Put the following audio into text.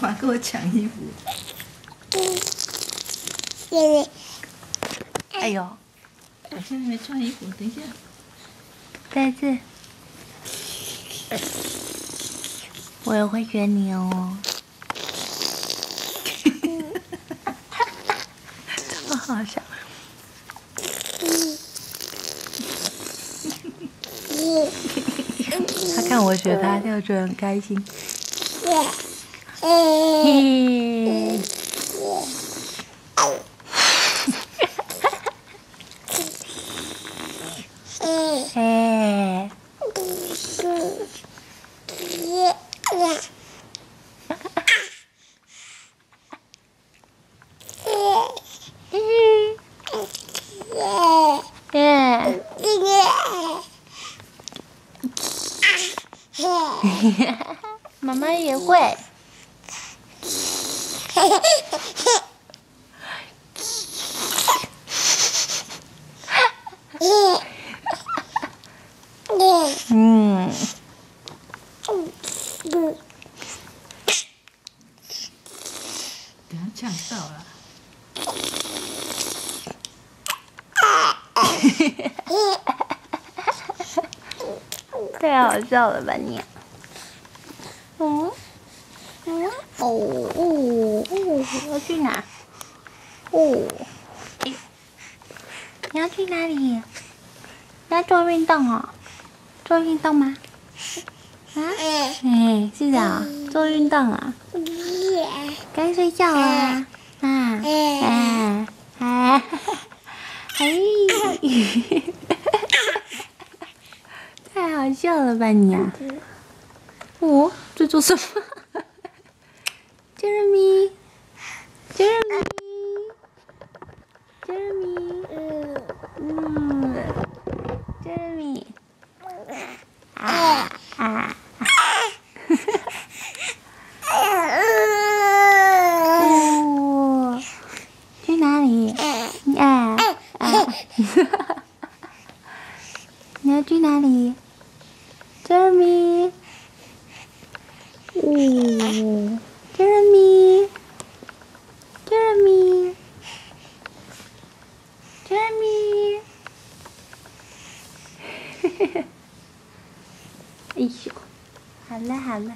妈跟我抢衣服。哎呦，我现在没穿衣服，等一下。再一次，我也会选你哦。这么好笑。他看我学他，就觉得很开心。嘿。嘿。妈妈也会。嗯。等下呛到了。太好笑了吧你？哦，要去哪？哦，哎，你要去哪里？你要做运动哦？做运动吗？啊？是的，做运动啊。该睡觉啦。太好笑了吧你啊！哦，在做什么？Jeremy，哦，去哪里？你要去哪里 ？Jeremy， 哦 ，Jeremy， 嘿嘿嘿，哎呦，好了好了。